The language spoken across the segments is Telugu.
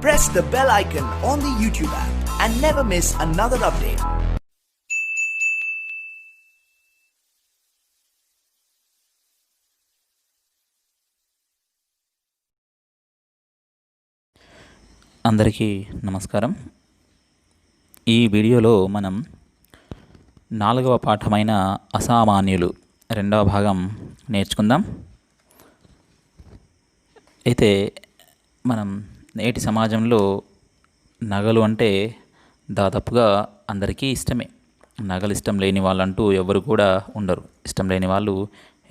Press the bell icon on the YouTube app and never miss another update. అందరికీ నమస్కారం. ఈ వీడియోలో మనం 4వ పాఠమైన అసామాన్యులు 2వ భాగం నేర్చుకుందాం. అయితే మనం నేటి సమాజంలో నగలు అంటే దాదాపుగా అందరికీ ఇష్టమే. నగలు ఇష్టం లేని వాళ్ళంటూ ఎవరు కూడా ఉండరు. ఇష్టం లేని వాళ్ళు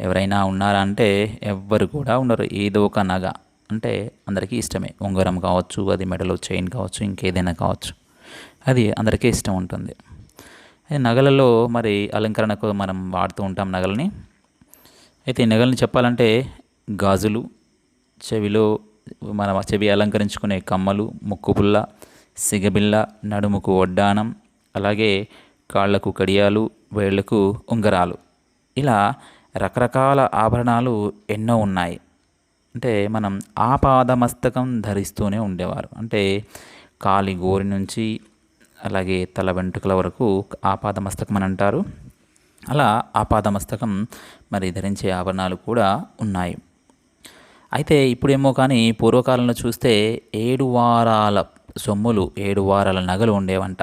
ఎవరైనా ఉన్నారా అంటే ఎవ్వరు కూడా ఉండరు. ఏదో ఒక నగ అంటే అందరికీ ఇష్టమే. ఉంగరం కావచ్చు, అది మెడలో చైన్ కావచ్చు, ఇంకేదైనా కావచ్చు, అది అందరికీ ఇష్టం ఉంటుంది. నగలలో మరి అలంకరణకు మనం వాడుతూ ఉంటాం నగలని. అయితే ఈ నగలని చెప్పాలంటే గాజులు, చెవిలో మన చెవి అలంకరించుకునే కమ్మలు, ముక్కుపుల్ల, సిగబిల్ల, నడుముకు వడ్డానం, అలాగే కాళ్లకు కడియాలు, వేళ్లకు ఉంగరాలు, ఇలా రకరకాల ఆభరణాలు ఎన్నో ఉన్నాయి. అంటే మనం ఆపాదమస్తకం ధరిస్తూనే ఉండేవారు. అంటే కాలి గోరి నుంచి అలాగే తల వెంట్రుకల వరకు ఆపాదమస్తకం అని అంటారు. అలా ఆపాదమస్తకం మరి ధరించే ఆభరణాలు కూడా ఉన్నాయి. అయితే ఇప్పుడేమో కానీ పూర్వకాలంలో చూస్తే 7 వారాల సొమ్ములు, 7 వారాల నగలు ఉండేవంట.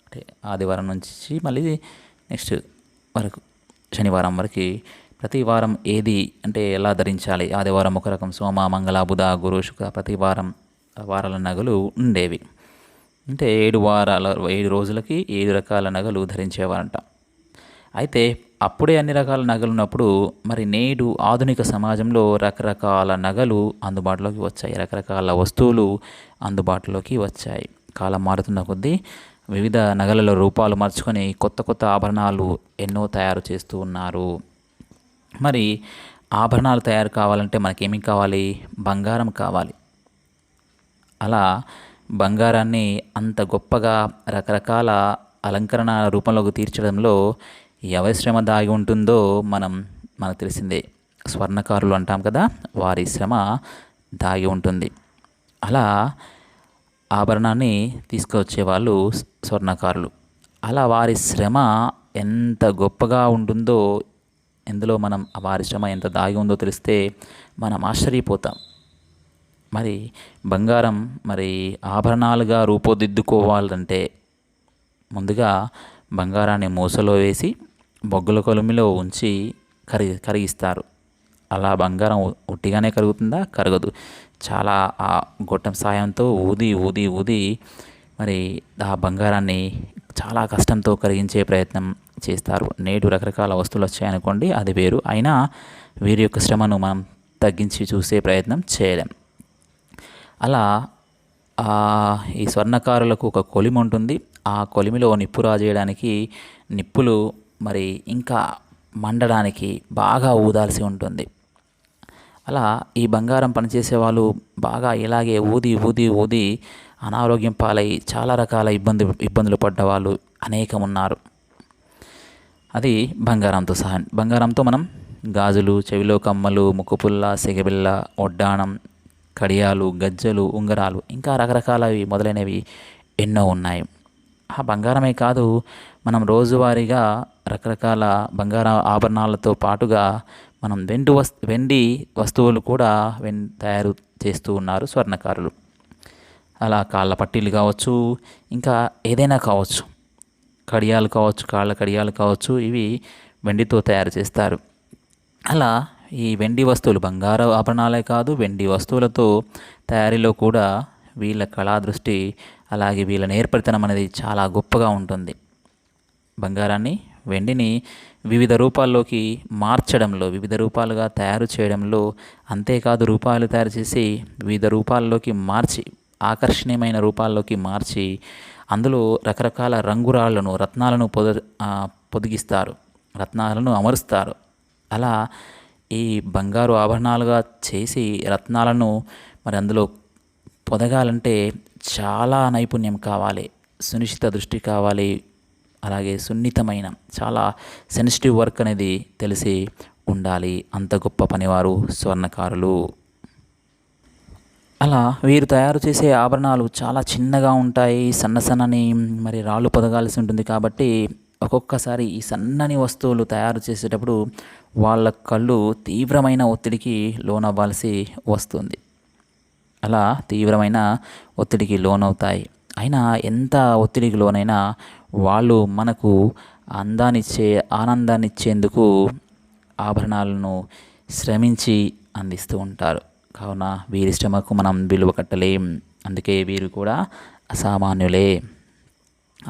అంటే ఆదివారం నుంచి మళ్ళీ నెక్స్ట్ వరకు శనివారం వరకు ప్రతి వారం ఏది అంటే ఎలా ధరించాలి, ఆదివారం ఒక రకం, సోమ, మంగళ, బుధ, గురు, శుక్ర, ప్రతి వారాల నగలు ఉండేవి. అంటే 7 రోజులకి 7 రకాల నగలు ధరించేవారంట. అయితే అప్పుడే అన్ని రకాల నగలు ఉన్నప్పుడు మరి నేడు ఆధునిక సమాజంలో రకరకాల నగలు అందుబాటులోకి వచ్చాయి, రకరకాల వస్తువులు అందుబాటులోకి వచ్చాయి. కాలం మారుతున్న కొద్దీ వివిధ నగలలో రూపాలు మార్చుకొని కొత్త కొత్త ఆభరణాలు ఎన్నో తయారు చేస్తూ ఉన్నారు. మరి ఆభరణాలు తయారు కావాలంటే మనకేమీ కావాలి? బంగారం కావాలి. అలా బంగారాన్ని అంత గొప్పగా రకరకాల అలంకరణ రూపంలోకి తీర్చడంలో ఎవరి శ్రమ దాగి ఉంటుందో మనకు తెలిసిందే. స్వర్ణకారులు అంటాం కదా, వారి శ్రమ దాగి ఉంటుంది. అలా ఆభరణాన్ని తీసుకువచ్చే వాళ్ళు స్వర్ణకారులు. అలా వారి శ్రమ ఎంత గొప్పగా ఉంటుందో, ఇందులో వారి శ్రమ ఎంత దాగి ఉందో తెలిస్తే మనం ఆశ్చర్యపోతాం. మరి బంగారం మరి ఆభరణాలుగా రూపుదిద్దుకోవాలంటే ముందుగా బంగారాన్ని మూసలో వేసి బొగ్గుల కొలిమిలో ఉంచి కరిగిస్తారు. అలా బంగారం ఉట్టిగానే కరుగుతుందా? కరగదు. చాలా ఆ గొట్టం సాయంతో ఊది ఊది ఊది మరి ఆ బంగారాన్ని చాలా కష్టంతో కరిగించే ప్రయత్నం చేస్తారు. నేడు రకరకాల వస్తువులు వచ్చాయనుకోండి, అది వేరు. అయినా వీరి యొక్క శ్రమను మనం తగ్గించి చూసే ప్రయత్నం చేయలేం. అలా ఈ స్వర్ణకారులకు ఒక కొలిమి ఉంటుంది. ఆ కొలిమిలో నిప్పు రాజేయడానికి నిప్పులు మరి ఇంకా మండడానికి బాగా ఊదాల్సి ఉంటుంది. అలా ఈ బంగారం పనిచేసే వాళ్ళు బాగా ఇలాగే ఊది ఊది ఊది అనారోగ్యం పాలై చాలా రకాల ఇబ్బందులు పడ్డ వాళ్ళు అనేకం ఉన్నారు. అది బంగారంతో మనం గాజులు, చెవిలో కమ్మలు, ముక్కుపుల్ల, సిగబిల్ల, వడ్డాణం, కడియాలు, గజ్జలు, ఉంగరాలు, ఇంకా రకరకాలవి మొదలైనవి ఎన్నో ఉన్నాయి. ఆ బంగారమే కాదు, మనం రోజువారీగా రకరకాల బంగార ఆభరణాలతో పాటుగా మనం వెండి వస్తువులు కూడా తయారు చేస్తూ ఉన్నారు స్వర్ణకారులు. అలా కాళ్ళ పట్టీలు కావచ్చు, ఇంకా ఏదైనా కావచ్చు, కడియాలు కావచ్చు, కాళ్ళ కడియాలు కావచ్చు, ఇవి వెండితో తయారు చేస్తారు. అలా ఈ వెండి వస్తువులు, బంగారు ఆభరణాలే కాదు, వెండి వస్తువులతో తయారీలో కూడా వీళ్ళ కళాదృష్టి, అలాగే వీళ్ళ నేర్పరితనం అనేది చాలా గొప్పగా ఉంటుంది. బంగారాన్ని, వెండిని వివిధ రూపాల్లోకి మార్చడంలో, వివిధ రూపాలుగా తయారు చేయడంలో, అంతేకాదు రూపాలు తయారు చేసి వివిధ రూపాల్లోకి మార్చి, ఆకర్షణీయమైన రూపాల్లోకి మార్చి అందులో రకరకాల రంగురాళ్లను, రత్నాలను పొదిగిస్తారు, రత్నాలను అమరుస్తారు. అలా ఈ బంగారు ఆభరణాలుగా చేసి రత్నాలను మరి అందులో పొదగాలంటే చాలా నైపుణ్యం కావాలి, సునిశ్చిత దృష్టి కావాలి, అలాగే సున్నితమైన చాలా సెన్సిటివ్ వర్క్ అనేది తెలిసి ఉండాలి. అంత గొప్ప పనివారు స్వర్ణకారులు. అలా వీరు తయారు చేసే ఆభరణాలు చాలా చిన్నగా ఉంటాయి. సన్నని మరి రాళ్ళు పొదగాల్సి ఉంటుంది కాబట్టి ఒక్కొక్కసారి ఈ సన్నని వస్తువులు తయారు చేసేటప్పుడు వాళ్ళ కళ్ళు తీవ్రమైన ఒత్తిడికి లోనవ్వాల్సి వస్తుంది. అలా తీవ్రమైన ఒత్తిడికి లోనవుతాయి. అయినా ఎంత ఒత్తిడికి లోనైనా వాళ్ళు మనకు ఆనందాన్నిచ్చేందుకు ఆభరణాలను శ్రమించి అందిస్తూ ఉంటారు. కావున వీరి శ్రమకు మనం విలువ కట్టలేం. అందుకే వీరు కూడా అసామాన్యులే.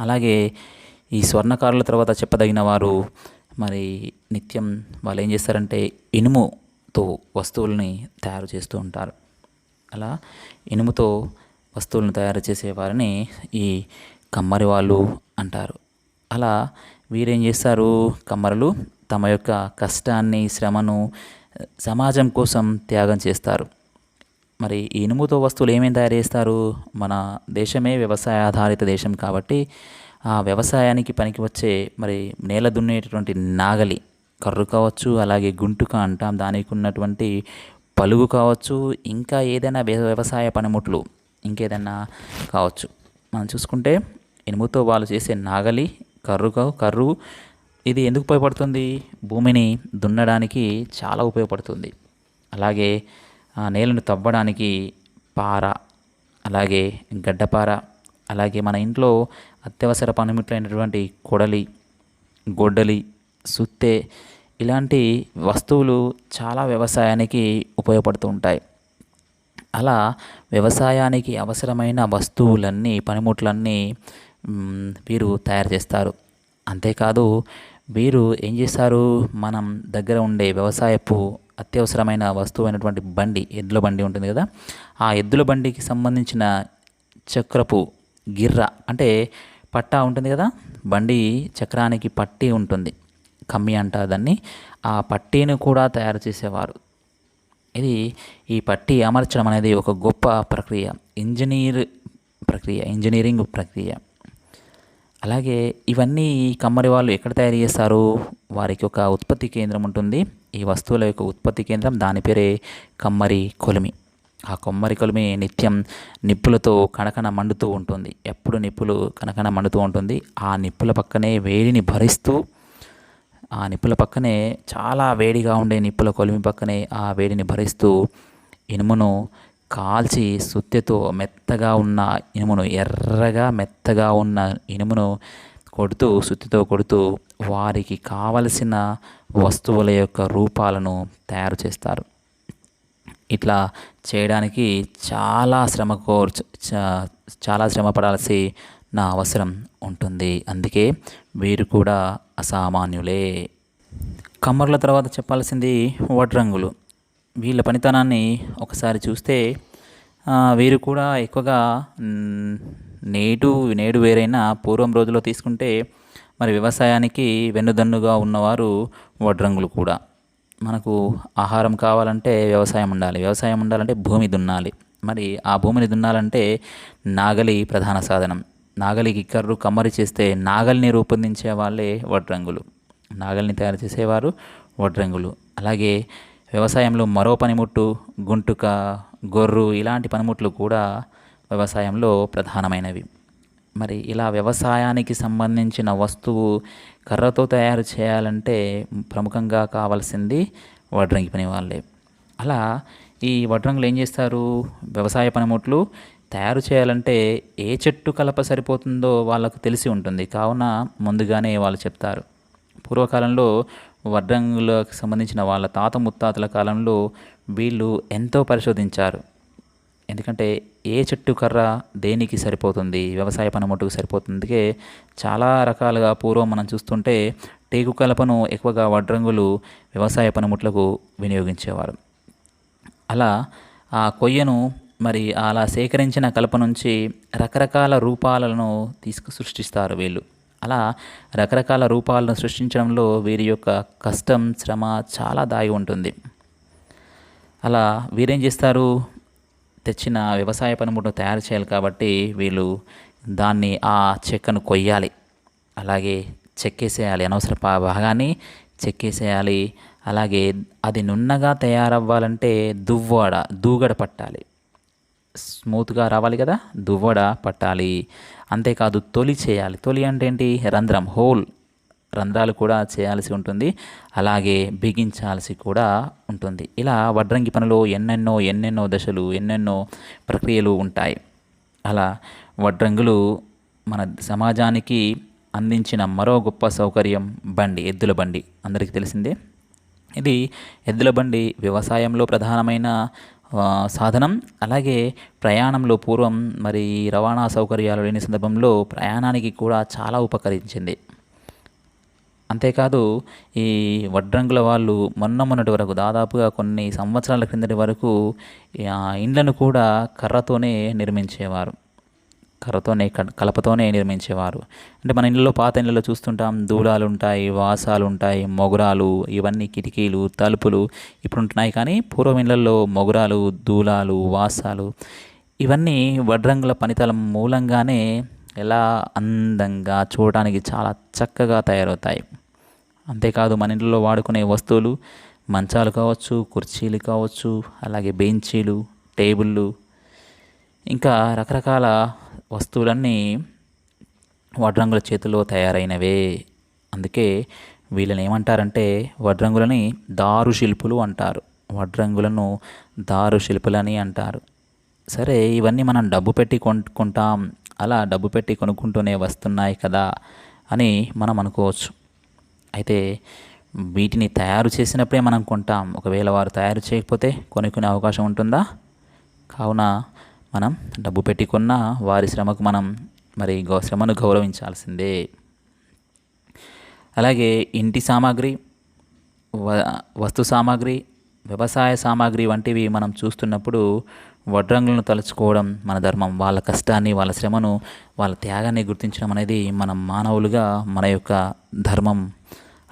అలాగే ఈ స్వర్ణకారుల తర్వాత చెప్పదగిన వారు మరి నిత్యం వాళ్ళు ఏం చేస్తారంటే ఇనుముతో వస్తువుల్ని తయారు చేస్తూ ఉంటారు. అలా ఇనుముతో వస్తువులను తయారు చేసే వారిని ఈ కమ్మరి వాళ్ళు అంటారు. అలా వీరేం చేస్తారు, కమ్మరులు తమ యొక్క కష్టాన్ని శ్రమను సమాజం కోసం త్యాగం చేస్తారు. మరి ఈ ఇనుముతో వస్తువులు ఏమేమి తయారు చేస్తారు? మన దేశమే వ్యవసాయ ఆధారిత దేశం కాబట్టి ఆ వ్యవసాయానికి పనికి వచ్చే మరి నేల దున్నేటటువంటి నాగలి కర్రు కావచ్చు, అలాగే గుంటుక అంటాం, దానికి ఉన్నటువంటి పలుగు కావచ్చు, ఇంకా ఏదైనా వ్యవసాయ పనిముట్లు ఇంకేదైనా కావచ్చు. మనం చూసుకుంటే ఇనుముతో వాళ్ళు చేసే నాగలి, కర్రు ఇది ఎందుకు ఉపయోగపడుతుంది? భూమిని దున్నడానికి చాలా ఉపయోగపడుతుంది. అలాగే నేలను తవ్వడానికి పార, అలాగే గడ్డపార, అలాగే మన ఇంట్లో అత్యవసర పనిముట్లైనటువంటి కొడలి, గొడ్డలి, సుత్తె ఇలాంటి వస్తువులు చాలా వ్యవసాయానికి ఉపయోగపడుతూ ఉంటాయి. అలా వ్యవసాయానికి అవసరమైన వస్తువులన్నీ, పనిముట్లన్నీ వీరు తయారు చేస్తారు. అంతేకాదు వీరు ఏం చేస్తారు, మనం దగ్గర ఉండే వ్యవసాయపు అత్యవసరమైన వస్తువు అయినటువంటి బండి, ఎద్దుల బండి ఉంటుంది కదా, ఆ ఎద్దుల బండికి సంబంధించిన చక్రపు గిర్ర అంటే పట్టా ఉంటుంది కదా, బండి చక్రానికి పట్టీ ఉంటుంది, కమ్మి అంటారు దాన్ని. ఆ పట్టీని కూడా తయారు చేసేవారు. ఈ పట్టీ అమర్చడం అనేది ఒక గొప్ప ప్రక్రియ, ఇంజనీరింగ్ ప్రక్రియ. అలాగే ఇవన్నీ ఈ కమ్మరి వాళ్ళు ఎక్కడ తయారు చేస్తారు? వారికి ఒక ఉత్పత్తి కేంద్రం ఉంటుంది. ఈ వస్తువుల యొక్క ఉత్పత్తి కేంద్రం, దాని పేరే కమ్మరి కొలిమి. ఆ కమ్మరి కొలిమి నిత్యం నిప్పులతో కణకణ మండుతూ ఉంటుంది. ఎప్పుడు నిప్పులు కణకణ మండుతూ ఉంటుంది. ఆ నిప్పుల పక్కనే వేడిని భరిస్తూ, ఆ నిప్పుల పక్కనే చాలా వేడిగా ఉండే నిప్పుల కొలిమి పక్కనే ఆ వేడిని భరిస్తూ ఇనుమును కాల్చి సుత్తెతో మెత్తగా ఉన్న ఇనుమును, ఎర్రగా మెత్తగా ఉన్న ఇనుమును సుత్తితో కొడుతూ వారికి కావలసిన వస్తువుల యొక్క రూపాలను తయారు చేస్తారు. ఇట్లా చేయడానికి చాలా శ్రమ పడాల్సిన అవసరం ఉంటుంది. అందుకే వీరు కూడా అసామాన్యులే. కమ్మరుల తర్వాత చెప్పాల్సింది వడ్రంగులు. వీళ్ళ పనితనాన్ని ఒకసారి చూస్తే వీరు కూడా ఎక్కువగా నేడు వేరైనా పూర్వం రోజుల్లో తీసుకుంటే మరి వ్యవసాయానికి వెన్నుదన్నుగా ఉన్నవారు వడ్రంగులు కూడా. మనకు ఆహారం కావాలంటే వ్యవసాయం ఉండాలి, వ్యవసాయం ఉండాలంటే భూమి దున్నాలి. మరి ఆ భూమిని దున్నాలంటే నాగలి ప్రధాన సాధనం. నాగలికి కమ్మరి చేస్తే నాగలిని రూపొందించే వాళ్ళే వడ్రంగులు. నాగలిని తయారు చేసేవారు వడ్రంగులు. అలాగే వ్యవసాయంలో మరో పనిముట్టు గుంటుక, గొర్రు ఇలాంటి పనిముట్లు కూడా వ్యవసాయంలో ప్రధానమైనవి. మరి ఇలా వ్యవసాయానికి సంబంధించిన వస్తువు కర్రతో తయారు చేయాలంటే ప్రముఖంగా కావాల్సింది వడ్రంగి పని వాళ్ళే. అలా ఈ వడ్రంగులు ఏం చేస్తారు, వ్యవసాయ పనిముట్లు తయారు చేయాలంటే ఏ చెట్టు కలప సరిపోతుందో వాళ్ళకు తెలిసి ఉంటుంది. కావున ముందుగానే వాళ్ళు చెప్తారు. పూర్వకాలంలో వడ్రంగులకు సంబంధించిన వాళ్ళ తాత ముత్తాతల కాలంలో వీళ్ళు ఎంతో పరిశోధించారు. ఎందుకంటే ఏ చెట్టు కర్ర దేనికి సరిపోతుంది, వ్యవసాయ పనిముట్టుకు సరిపోతుందికే చాలా రకాలుగా పూర్వం మనం చూస్తుంటే టేకు కలపను ఎక్కువగా వడ్రంగులు వ్యవసాయ పనిముట్లకు వినియోగించేవారు. అలా ఆ కొయ్యను మరి అలా సేకరించిన కలప నుంచి రకరకాల రూపాలను సృష్టిస్తారు వీళ్ళు. అలా రకరకాల రూపాలను సృష్టించడంలో వీరి యొక్క కష్టం, శ్రమ చాలా దాగి ఉంటుంది. అలా వీరేం చేస్తారు, తెచ్చిన వ్యవసాయ పనిముట్టు తయారు చేయాలి కాబట్టి వీళ్ళు దాన్ని ఆ చెక్కను కొయ్యాలి, అలాగే చెక్కేసేయాలి, అనవసర భాగాన్ని చెక్కేసేయాలి. అలాగే అది నున్నగా తయారవ్వాలంటే దూగడ పట్టాలి. స్మూత్గా రావాలి కదా, దువ్వడ పట్టాలి. అంతేకాదు తొలి చేయాలి. తొలి అంటే ఏంటి? రంధ్రం, హోల్, రంధ్రాలు కూడా చేయాల్సి ఉంటుంది. అలాగే బిగించాల్సి కూడా ఉంటుంది. ఇలా వడ్రంగి పనిలో ఎన్నెన్నో దశలు, ఎన్నెన్నో ప్రక్రియలు ఉంటాయి. అలా వడ్రంగులు మన సమాజానికి అందించిన మరో గొప్ప సౌకర్యం బండి, ఎద్దుల బండి. అందరికీ తెలిసిందే. ఇది ఎద్దుల బండి వ్యవసాయంలో ప్రధానమైన సాధనం. అలాగే ప్రయాణంలో పూర్వం మరి రవాణా సౌకర్యాలు లేని సందర్భంలో ప్రయాణానికి కూడా చాలా ఉపకరించింది. అంతేకాదు ఈ వడ్రంగుల వాళ్ళు మొన్నటి వరకు, దాదాపుగా కొన్ని సంవత్సరాల క్రిందటి వరకు ఇండ్లను కూడా కర్రతోనే నిర్మించేవారు. కలపతోనే నిర్మించేవారు. అంటే మన ఇళ్ళలో, పాత ఇళ్ళలో చూస్తుంటాం, దూలాలు ఉంటాయి, వాసాలు ఉంటాయి, మొగురాలు, ఇవన్నీ కిటికీలు, తలుపులు ఇప్పుడు ఉంటున్నాయి. కానీ పూర్వం ఇళ్ళల్లో మొగురాలు, దూలాలు, వాసాలు ఇవన్నీ వడ్రంగుల పనితనం మూలంగానే ఎలా అందంగా, చూడడానికి చాలా చక్కగా తయారవుతాయి. అంతేకాదు మన ఇంట్లో వాడుకునే వస్తువులు, మంచాలు కావచ్చు, కుర్చీలు కావచ్చు, అలాగే బెంచీలు, టేబుళ్ళు, ఇంకా రకరకాల వస్తువులన్నీ వడ్రంగుల చేతుల్లో తయారైనవే. అందుకే వీళ్ళని ఏమంటారంటే వడ్రంగులని దారు శిల్పులు అంటారు. వడ్రంగులను దారు శిల్పులని అంటారు. సరే, ఇవన్నీ మనం డబ్బు పెట్టి కొనుక్కుంటాం, అలా డబ్బు పెట్టి కొనుక్కుంటూనే వస్తున్నాయి కదా అని మనం అనుకోవచ్చు. అయితే వీటిని తయారు చేసినప్పుడే మనం కొంటాం. ఒకవేళ వారు తయారు చేయకపోతే కొనుక్కునే అవకాశం ఉంటుందా? కావున మనం డబ్బు పెట్టి కొన్న వారి శ్రమకు మనం శ్రమను గౌరవించాల్సిందే. అలాగే ఇంటి సామాగ్రి, వస్తు సామాగ్రి, వ్యవసాయ సామాగ్రి వంటివి మనం చూస్తున్నప్పుడు వడ్రంగులను తలుచుకోవడం మన ధర్మం. వాళ్ళ కష్టాన్ని, వాళ్ళ శ్రమను, వాళ్ళ త్యాగాన్ని గుర్తించడం అనేది మనం మానవులుగా మన యొక్క ధర్మం.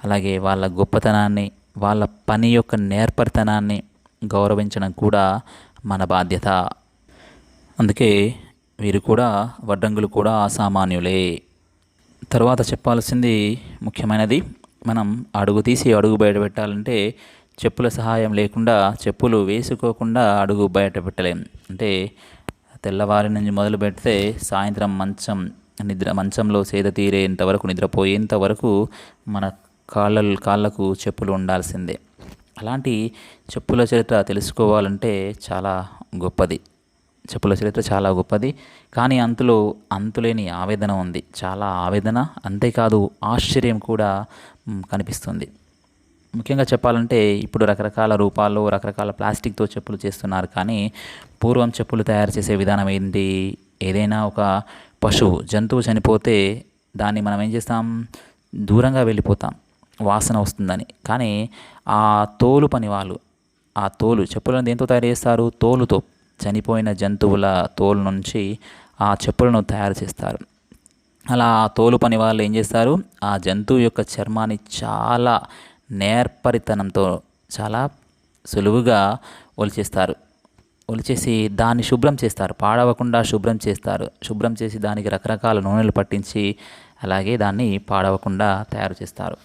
అలాగే వాళ్ళ గొప్పతనాన్ని, వాళ్ళ పని యొక్క నేర్పరితనాన్ని గౌరవించడం కూడా మన బాధ్యత. అందుకే వీరు కూడా, వడ్రంగులు కూడా అసామాన్యులే. తర్వాత చెప్పాల్సింది ముఖ్యమైనది, మనం అడుగు తీసి అడుగు బయట పెట్టాలంటే చెప్పుల సహాయం లేకుండా, చెప్పులు వేసుకోకుండా అడుగు బయట పెట్టలేం. అంటే తెల్లవారి నుంచి మొదలు పెడితే సాయంత్రం మంచంలో సేద తీరేంత వరకు, నిద్రపోయేంత వరకు మన కాళ్ళకు చెప్పులు ఉండాల్సిందే. అలాంటి చెప్పుల చరిత్ర తెలుసుకోవాలంటే చాలా గొప్పది. చెప్పుల చరిత్ర చాలా గొప్పది. కానీ అంతులేని ఆవేదన ఉంది. చాలా ఆవేదన, అంతేకాదు ఆశ్చర్యం కూడా కనిపిస్తుంది. ముఖ్యంగా చెప్పాలంటే ఇప్పుడు రకరకాల రూపాల్లో, రకరకాల ప్లాస్టిక్తో చెప్పులు చేస్తున్నారు. కానీ పూర్వం చెప్పులు తయారు చేసే విధానం ఏంటి? ఏదైనా ఒక పశువు, జంతువు చనిపోతే దాన్ని మనం ఏం చేస్తాం? దూరంగా వెళ్ళిపోతాం, వాసన వస్తుందని. కానీ ఆ తోలు పని వాళ్ళు, ఆ తోలు చెప్పులను దేంతో తయారు చేస్తారు? తోలుతో, చనిపోయిన జంతువుల తోలు నుంచి ఆ చెప్పులను తయారు చేస్తారు. అలా ఆ తోలు పని వాళ్ళు ఏం చేస్తారు? ఆ జంతువు యొక్క చర్మాన్ని చాలా నేర్పరితనంతో, చాలా సులువుగా ఒలిచేసి దాన్ని శుభ్రం చేస్తారు. పాడవకుండా శుభ్రం చేస్తారు. శుభ్రం చేసి దానికి రకరకాల నూనెలు పట్టించి అలాగే దాన్ని పాడవకుండా తయారు చేస్తారు.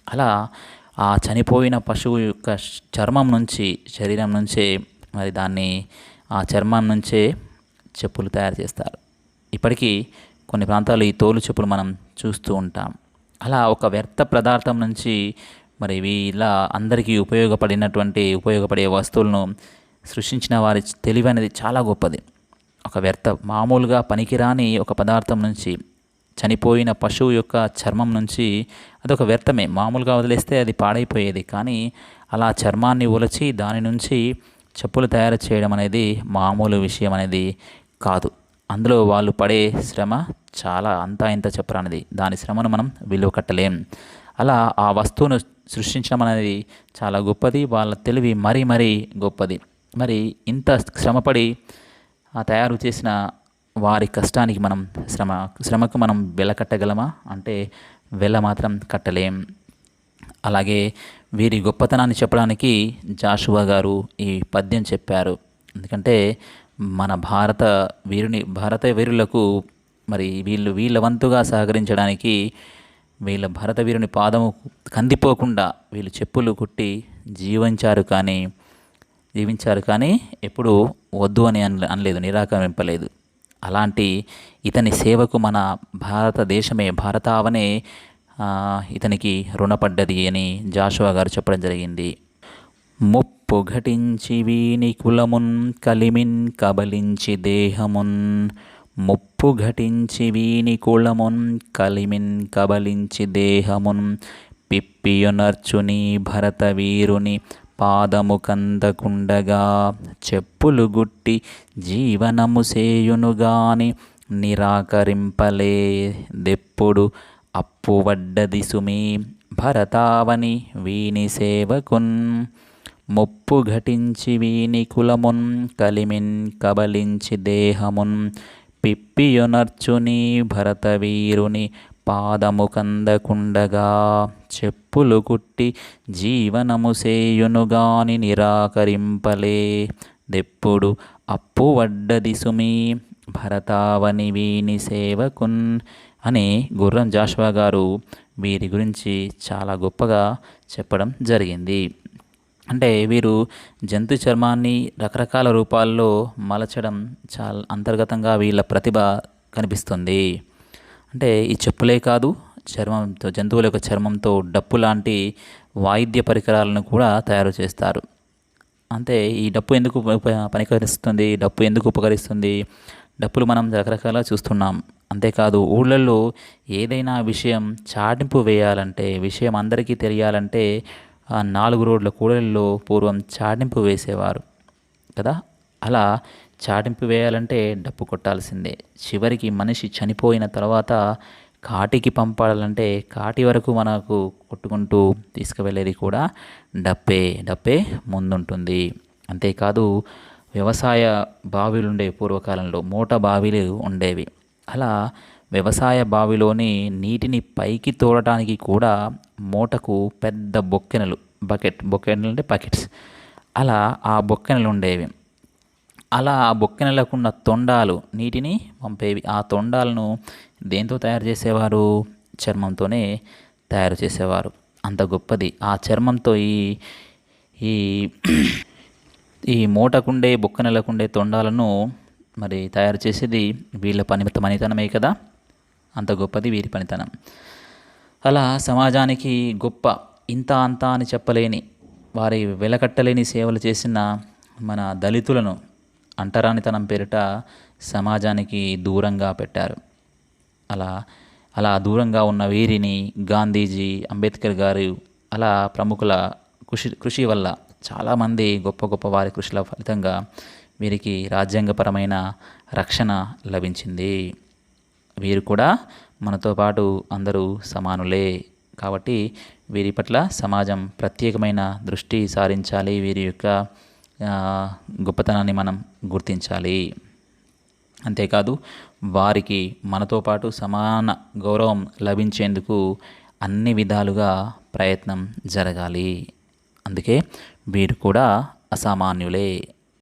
అలా ఆ చనిపోయిన పశువు యొక్క శరీరం నుంచే దాన్ని, ఆ చర్మం నుంచే చెప్పులు తయారు చేస్తారు. ఇప్పటికీ కొన్ని ప్రాంతాల్లో ఈ తోలు చెప్పులు మనం చూస్తూ ఉంటాం. అలా ఒక వ్యర్థ పదార్థం నుంచి వీళ్ళ అందరికీ ఉపయోగపడే వస్తువులను సృష్టించిన వారి తెలివి అనేది చాలా గొప్పది. మామూలుగా పనికిరాని ఒక పదార్థం నుంచి, చనిపోయిన పశువు యొక్క చర్మం నుంచి, అదొక వ్యర్థమే, మామూలుగా వదిలేస్తే అది పాడైపోయేది. కానీ అలా చర్మాన్ని ఒలిచి దాని నుంచి చెప్పులు తయారు చేయడం అనేది మామూలు విషయం అనేది కాదు. అందులో వాళ్ళు పడే శ్రమ చాలా అంతా ఇంత చెప్పరానిది. దాని శ్రమను మనం విలువ కట్టలేం. అలా ఆ వస్తువును సృష్టించడం అనేది చాలా గొప్పది. వాళ్ళ తెలివి మరీ గొప్పది. ఇంత శ్రమపడి ఆ తయారు చేసిన వారి కష్టానికి మనం, శ్రమకు మనం వెల కట్టగలమా అంటే వెల మాత్రం కట్టలేం. అలాగే వీరి గొప్పతనాన్ని చెప్పడానికి జాషువా గారు ఈ పద్యం చెప్పారు. ఎందుకంటే మన భారత వీరులకు వీళ్ళ వంతుగా సహకరించడానికి, వీళ్ళ భారత వీరుని పాదము కందిపోకుండా వీళ్ళు చెప్పులు కుట్టి జీవించారు. కానీ జీవించారు, కానీ ఎప్పుడు వద్దు అని అనలేదు, నిరాకరింపలేదు. అలాంటి ఇతని సేవకు మన భారతదేశమే, భారతావనే ఇతనికి రుణపడ్డది అని జాషువా గారు చెప్పడం జరిగింది. ముప్పు ఘటించి వీని కులమున్ కలిమిన్ కబలించి దేహమున్. ముప్పు ఘటించి వీని కులమున్ కలిమిన్ కబలించి దేహమున్. పిప్పియునర్చుని భరత వీరుని పాదము కందకుండగా. చెప్పులు గుట్టి జీవనము సేయునుగాని నిరాకరింపలే దెప్పుడు అప్పువడ్డది సుమీ భరతావని వీని సేవకున్. ముప్పు ఘటించి వీని కులమున్ కలిమిన్ కబలించి దేహమున్. పిప్పియునర్చుని భరతవీరుని పాదము కందకుండగా. చెప్పులు కుట్టి జీవనము సేయునుగాని నిరాకరింపలే దెప్పుడు అప్పువడ్డది సుమీ భరతావని వీని సేవకున్ అని గుర్రం జాషువా గారు వీరి గురించి చాలా గొప్పగా చెప్పడం జరిగింది. అంటే వీరు జంతు చర్మాన్ని రకరకాల రూపాల్లో మలచడం చాలా అంతర్గతంగా వీళ్ళ ప్రతిభ కనిపిస్తుంది. అంటే ఈ చెప్పులే కాదు, చర్మంతో, జంతువుల యొక్క చర్మంతో డప్పు లాంటి వాయిద్య పరికరాలను కూడా తయారు చేస్తారు. అంటే ఈ డప్పు ఎందుకు పనికరిస్తుంది, డప్పు ఎందుకు ఉపకరిస్తుంది? డప్పులు మనం రకరకాల చూస్తున్నాం. అంతేకాదు ఊళ్ళల్లో ఏదైనా విషయం చాటింపు వేయాలంటే, విషయం అందరికీ తెలియాలంటే 4 రోడ్ల కూడలిలో పూర్వం చాటింపు వేసేవారు కదా. అలా చాటింపు వేయాలంటే డప్పు కొట్టాల్సిందే. చివరికి మనిషి చనిపోయిన తర్వాత కాటికి పంపాలంటే కాటి వరకు మనకు కొట్టుకుంటూ తీసుకువెళ్ళేది కూడా డప్పే ముందుంటుంది. అంతేకాదు వ్యవసాయ బావిలు ఉండే పూర్వకాలంలో మోట బావిలు ఉండేవి. అలా వ్యవసాయ బావిలోని నీటిని పైకి తోడటానికి కూడా మోటకు పెద్ద బొక్కెనలు, బొక్కెనలు అంటే బకెట్స్, అలా ఆ బొక్కెనలు ఉండేవి. అలా ఆ బొక్కెనలకు ఉన్న తొండాలు నీటిని పంపేవి. ఆ తొండాలను దేంతో తయారు చేసేవారు? చర్మంతోనే తయారు చేసేవారు. అంత గొప్పది. ఆ చర్మంతో ఈ ఈ మూటకుండే బొక్కనెలకుండే తొండాలను మరి తయారు చేసేది వీళ్ళ పనితనమే కదా. అంత గొప్పది వీరి పనితనం. అలా సమాజానికి గొప్ప ఇంత అంత అని చెప్పలేని, వారి వెలకట్టలేని సేవలు చేసిన మన దళితులను అంటరానితనం పేరిట సమాజానికి దూరంగా పెట్టారు. అలా దూరంగా ఉన్న వీరిని గాంధీజీ, అంబేద్కర్ గారు, అలా ప్రముఖుల కృషి వల్ల చాలామంది గొప్ప వారి కృషిల ఫలితంగా వీరికి రాజ్యాంగపరమైన రక్షణ లభించింది. వీరు కూడా మనతో పాటు అందరూ సమానులే. కాబట్టి వీరి పట్ల సమాజం ప్రత్యేకమైన దృష్టి సారించాలి. వీరి యొక్క గొప్పతనాన్ని మనం గుర్తించాలి. అంతేకాదు వారికి మనతో పాటు సమాన గౌరవం లభించేందుకు అన్ని విధాలుగా ప్రయత్నం జరగాలి. అందుకే వీరు కూడా అసామాన్యులే.